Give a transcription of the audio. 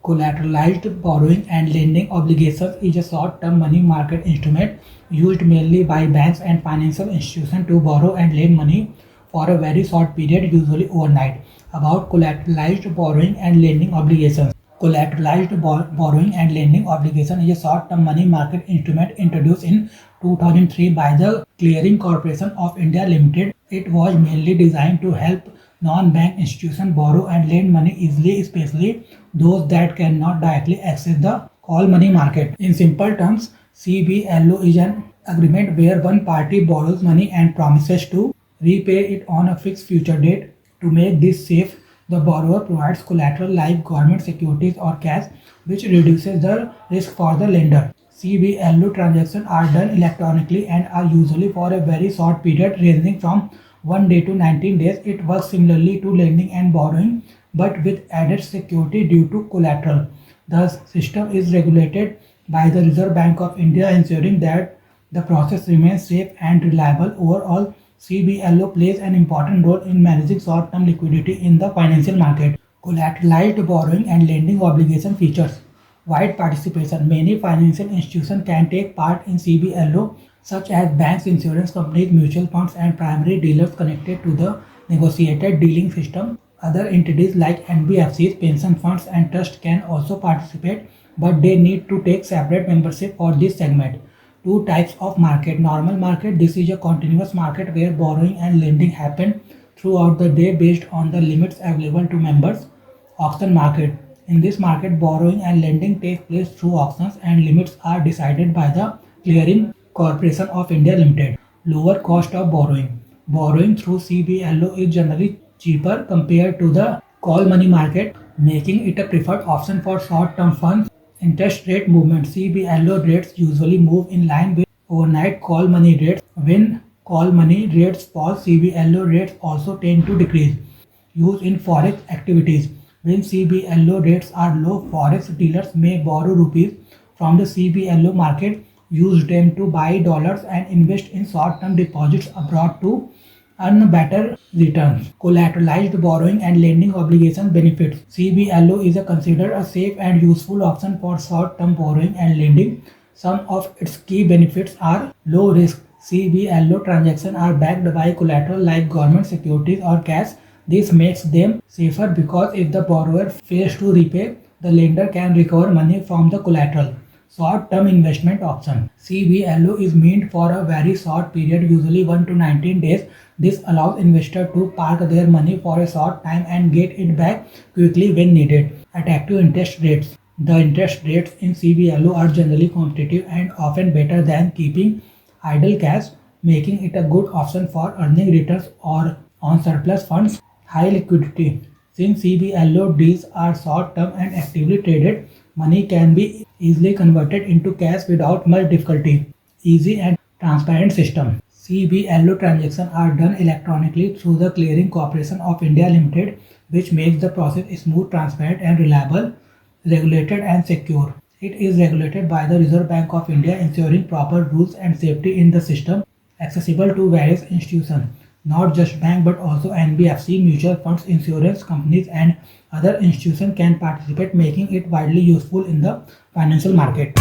Collateralized borrowing and lending obligations is a short-term money market instrument used mainly by banks and financial institutions to borrow and lend money for a very short period, usually overnight. About collateralized borrowing and lending obligations. Collateralized borrowing and lending obligation is a short-term money market instrument introduced in 2003 by the Clearing Corporation of India Limited. It was mainly designed to help non-bank institutions borrow and lend money easily, especially those that cannot directly access the call money market. In simple terms, CBLO is an agreement where one party borrows money and promises to repay it on a fixed future date. To make this safe, the borrower provides collateral like government securities or cash, which reduces the risk for the lender. CBLO transactions are done electronically and are usually for a very short period, ranging from 1 day to 19 days. It works similarly to lending and borrowing, but with added security due to collateral. The system is regulated by the Reserve Bank of India, ensuring that the process remains safe and reliable. Overall, CBLO plays an important role in managing short-term liquidity in the financial market. Collateralized borrowing and lending obligation features. Wide participation. Many financial institutions can take part in CBLO, such as banks, insurance companies, mutual funds, and primary dealers connected to the negotiated dealing system. Other entities like NBFCs, pension funds, and trusts can also participate, but they need to take separate membership for this segment. Two types of market. Normal market. This is a continuous market where borrowing and lending happen throughout the day based on the limits available to members. Auction market. In this market, borrowing and lending take place through auctions and limits are decided by the Clearing Corporation of India Limited. Lower cost of borrowing. Borrowing through CBLO is generally cheaper compared to the call money market, making it a preferred option for short-term funds. Interest rate movement. CBLO rates usually move in line with overnight call money rates. When call money rates fall, CBLO rates also tend to decrease. Use in forex activities. When CBLO rates are low, forex dealers may borrow rupees from the CBLO market, use them to buy dollars, and invest in short-term deposits abroad to earn better returns. Collateralized borrowing and lending obligation benefits. CBLO is considered a safe and useful option for short-term borrowing and lending. Some of its key benefits are low risk. CBLO transactions are backed by collateral like government securities or cash. This makes them safer because if the borrower fails to repay, the lender can recover money from the collateral. Short-term investment option. CBLO is meant for a very short period, usually 1 to 19 days. This allows investors to park their money for a short time and get it back quickly when needed. Attractive interest rates. The interest rates in CBLO are generally competitive and often better than keeping idle cash, making it a good option for earning returns or on surplus funds. High liquidity. Since CBLO deals are short-term and actively traded, money can be easily converted into cash without much difficulty. Easy and transparent system. CBLO transactions are done electronically through the Clearing Corporation of India Limited, which makes the process smooth, transparent, and reliable, regulated and secure. It is regulated by the Reserve Bank of India, ensuring proper rules and safety in the system. Accessible to various institutions, not just bank but also NBFC, mutual funds, insurance companies, and other institutions can participate, making it widely useful in the financial market.